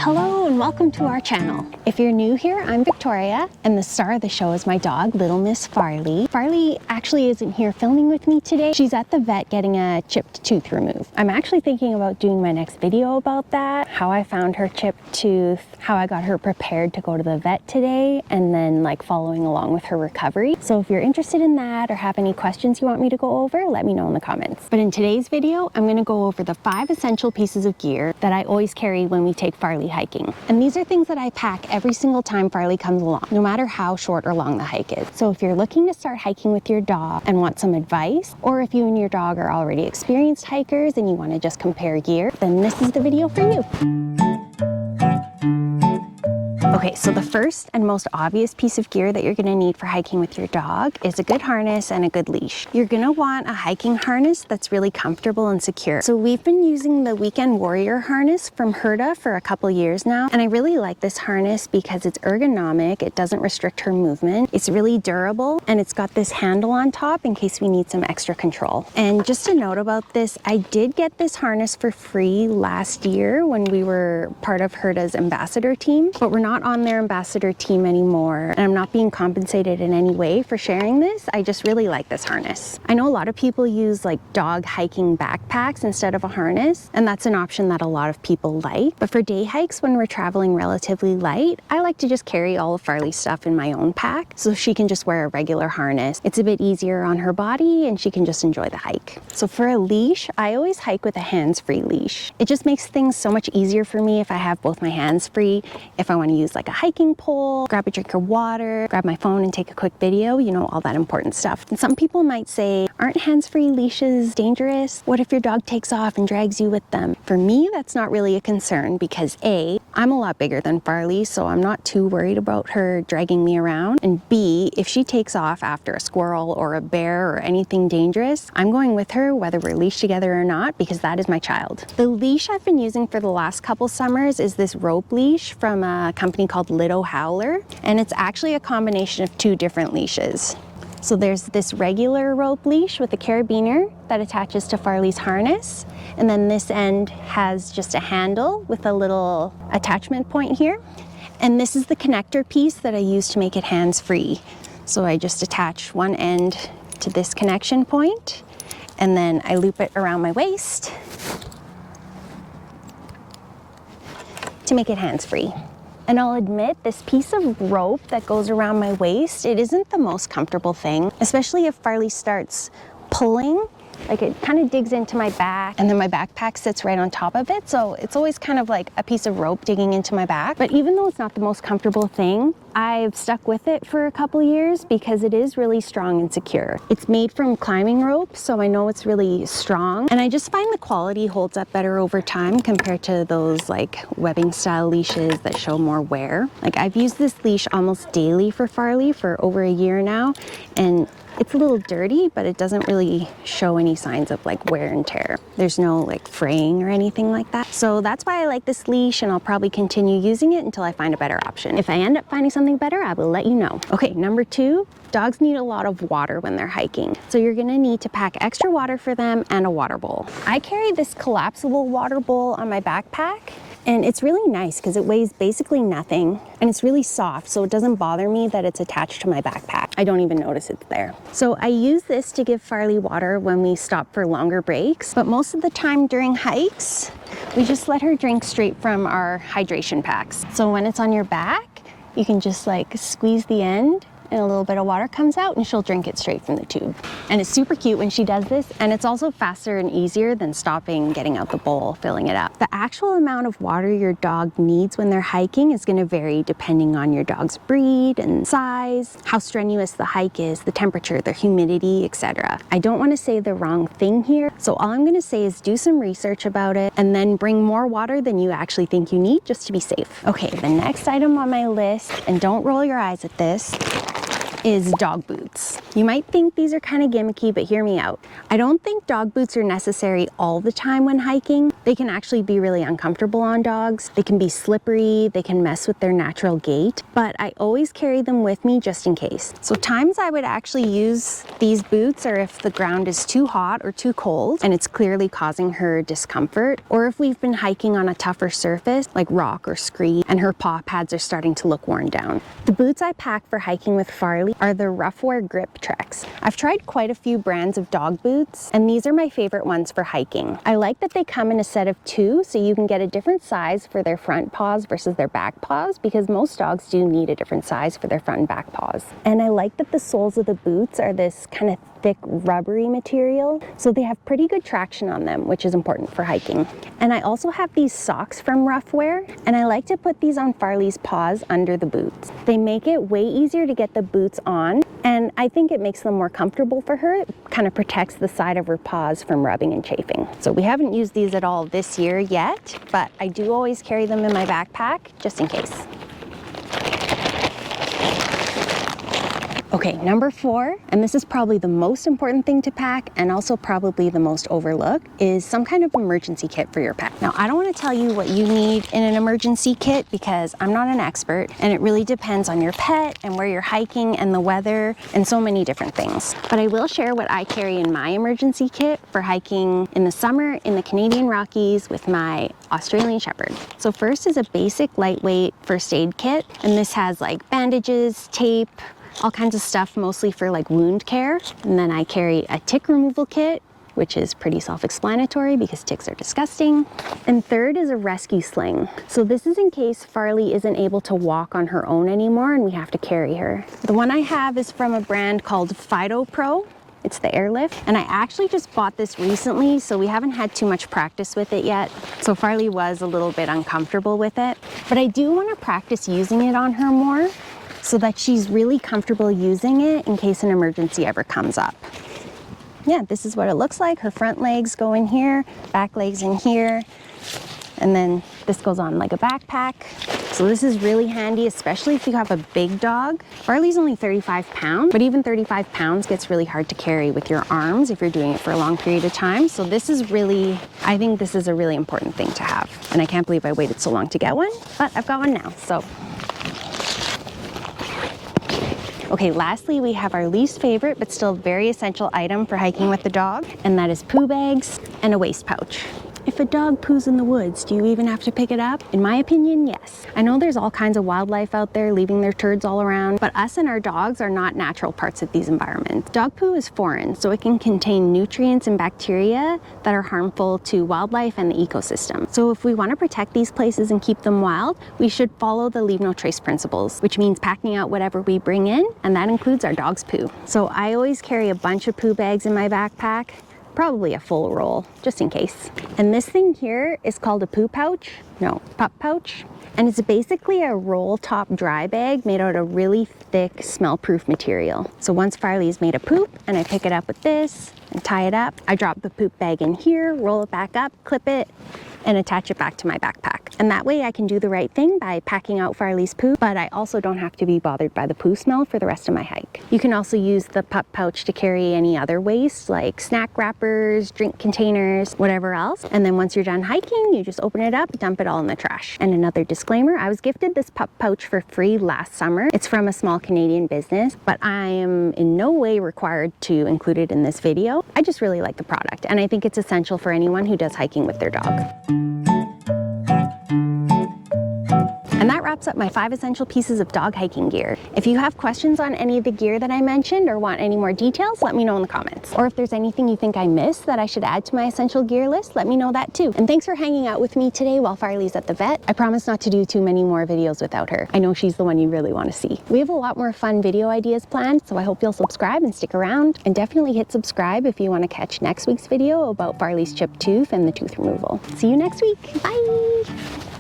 Hello and welcome to our channel. If you're new here, I'm Victoria, and the star of the show is my dog, Little Miss Farley. Farley actually isn't here filming with me today. She's at the vet getting a chipped tooth removed. I'm actually thinking about doing my next video about that, how I found her chipped tooth, how I got her prepared to go to the vet today, and then like following along with her recovery. So if you're interested in that or have any questions you want me to go over, let me know in the comments. But in today's video, I'm gonna go over the 5 essential pieces of gear that I always carry when we take Farley hiking. And these are things that I pack every single time Farley comes along, no matter how short or long the hike is. So if you're looking to start hiking with your dog and want some advice, or if you and your dog are already experienced hikers and you want to just compare gear, then this is the video for you. Okay, so the first and most obvious piece of gear that you're gonna need for hiking with your dog is a good harness and a good leash. You're gonna want a hiking harness that's really comfortable and secure. So we've been using the Weekend Warrior harness from Herta for a couple years now, and I really like this harness because it's ergonomic, it doesn't restrict her movement, it's really durable, and it's got this handle on top in case we need some extra control. And just a note about this, I did get this harness for free last year when we were part of Herta's ambassador team, but we're not on their ambassador team anymore, and I'm not being compensated in any way for sharing this. I just really like this harness. I know a lot of people use like dog hiking backpacks instead of a harness, and that's an option that a lot of people like. But for day hikes when we're traveling relatively light, I like to just carry all of Farley's stuff in my own pack so she can just wear a regular harness. It's a bit easier on her body and she can just enjoy the hike. So for a leash, I always hike with a hands-free leash. It just makes things so much easier for me if I have both my hands free. If I want to use like a hiking pole, grab a drink of water, grab my phone and take a quick video, you know, all that important stuff. And some people might say, aren't hands-free leashes dangerous? What if your dog takes off and drags you with them? For me, that's not really a concern because A, I'm a lot bigger than Farley, so I'm not too worried about her dragging me around. And B, if she takes off after a squirrel or a bear or anything dangerous, I'm going with her whether we're leashed together or not because that is my child. The leash I've been using for the last couple summers is this rope leash from a company called Little Howler, and it's actually a combination of 2 different leashes. So there's this regular rope leash with a carabiner that attaches to Farley's harness, and then this end has just a handle with a little attachment point here. And this is the connector piece that I use to make it hands-free. So I just attach one end to this connection point, and then I loop it around my waist to make it hands-free. And I'll admit, this piece of rope that goes around my waist, it isn't the most comfortable thing, especially if Farley starts pulling. Like it kind of digs into my back, and then my backpack sits right on top of it. So it's always kind of like a piece of rope digging into my back. But even though it's not the most comfortable thing, I've stuck with it for a couple years because it is really strong and secure. It's made from climbing rope, so I know it's really strong. And I just find the quality holds up better over time compared to those like webbing style leashes that show more wear. Like I've used this leash almost daily for Farley for over a year now, and it's a little dirty, but it doesn't really show any signs of like wear and tear. There's no like fraying or anything like that. So that's why I like this leash, and I'll probably continue using it until I find a better option. If I end up finding something better, I will let you know. Okay, number 2, dogs need a lot of water when they're hiking. So you're gonna need to pack extra water for them and a water bowl. I carry this collapsible water bowl on my backpack, and it's really nice because it weighs basically nothing, and it's really soft, so it doesn't bother me that it's attached to my backpack. I don't even notice it's there. So I use this to give Farley water when we stop for longer breaks, but most of the time during hikes, we just let her drink straight from our hydration packs. So when it's on your back, you can just like squeeze the end, and a little bit of water comes out and she'll drink it straight from the tube. And it's super cute when she does this, and it's also faster and easier than stopping, getting out the bowl, filling it up. The actual amount of water your dog needs when they're hiking is gonna vary depending on your dog's breed and size, how strenuous the hike is, the temperature, the humidity, etc. I don't wanna say the wrong thing here, so all I'm gonna say is do some research about it and then bring more water than you actually think you need just to be safe. Okay, the next item on my list, and don't roll your eyes at this, is dog boots. You might think these are kind of gimmicky, but hear me out. I don't think dog boots are necessary all the time when hiking, They can actually be really uncomfortable on dogs. They can be slippery, they can mess with their natural gait, but I always carry them with me just in case. So times I would actually use these boots are if the ground is too hot or too cold and it's clearly causing her discomfort, or if we've been hiking on a tougher surface like rock or scree and her paw pads are starting to look worn down. The boots I pack for hiking with Farley are the Roughwear Grip Treks. I've tried quite a few brands of dog boots, and these are my favorite ones for hiking. I like that they come in a set of 2, so you can get a different size for their front paws versus their back paws, because most dogs do need a different size for their front and back paws. And I like that the soles of the boots are this kind of thick rubbery material, so they have pretty good traction on them, which is important for hiking. And I also have these socks from Roughwear, and I like to put these on Farley's paws under the boots. They make it way easier to get the boots on, and I think it makes them more comfortable for her. It kind of protects the side of her paws from rubbing and chafing. So we haven't used these at all this year yet, but I do always carry them in my backpack just in case. Okay, number 4, and this is probably the most important thing to pack and also probably the most overlooked, is some kind of emergency kit for your pet. Now, I don't want to tell you what you need in an emergency kit because I'm not an expert, and it really depends on your pet and where you're hiking and the weather and so many different things. But I will share what I carry in my emergency kit for hiking in the summer in the Canadian Rockies with my Australian Shepherd. So first is a basic lightweight first aid kit, and this has like bandages, tape, all kinds of stuff, mostly for like wound care. And then I carry a tick removal kit, which is pretty self-explanatory because ticks are disgusting. And third is a rescue sling. So this is in case Farley isn't able to walk on her own anymore and we have to carry her. The one I have is from a brand called Fido Pro. It's the airlift, and I actually just bought this recently, so we haven't had too much practice with it yet. So Farley was a little bit uncomfortable with it, but I do want to practice using it on her more so that she's really comfortable using it in case an emergency ever comes up. Yeah, this is what it looks like. Her front legs go in here, back legs in here, and then this goes on like a backpack. So this is really handy, especially if you have a big dog. Farley's only 35 pounds, but even 35 pounds gets really hard to carry with your arms if you're doing it for a long period of time. So this is really, I think this is a really important thing to have. And I can't believe I waited so long to get one, but I've got one now, so. Okay, lastly, we have our least favorite, but still very essential item for hiking with the dog, and that is poo bags and a waste pouch. If a dog poos in the woods, do you even have to pick it up? In my opinion, yes. I know there's all kinds of wildlife out there leaving their turds all around, but us and our dogs are not natural parts of these environments. Dog poo is foreign, so it can contain nutrients and bacteria that are harmful to wildlife and the ecosystem. So if we want to protect these places and keep them wild, we should follow the leave no trace principles, which means packing out whatever we bring in, and that includes our dog's poo. So I always carry a bunch of poo bags in my backpack, probably a full roll, just in case. And this thing here is called a pup pouch. And it's basically a roll top dry bag made out of really thick smell-proof material. So once Farley's made a poop and I pick it up with this and tie it up, I drop the poop bag in here, roll it back up, clip it, and attach it back to my backpack. And that way I can do the right thing by packing out Farley's poo, but I also don't have to be bothered by the poo smell for the rest of my hike. You can also use the pup pouch to carry any other waste like snack wrappers, drink containers, whatever else. And then once you're done hiking, you just open it up, dump it all in the trash. And another disclaimer, I was gifted this pup pouch for free last summer. It's from a small Canadian business, but I am in no way required to include it in this video. I just really like the product, and I think it's essential for anyone who does hiking with their dog. And that wraps up my 5 essential pieces of dog hiking gear. If you have questions on any of the gear that I mentioned or want any more details, let me know in the comments. Or if there's anything you think I missed that I should add to my essential gear list, let me know that too. And thanks for hanging out with me today while Farley's at the vet. I promise not to do too many more videos without her. I know she's the one you really want to see. We have a lot more fun video ideas planned, so I hope you'll subscribe and stick around. And definitely hit subscribe if you want to catch next week's video about Farley's chipped tooth and the tooth removal. See you next week. Bye!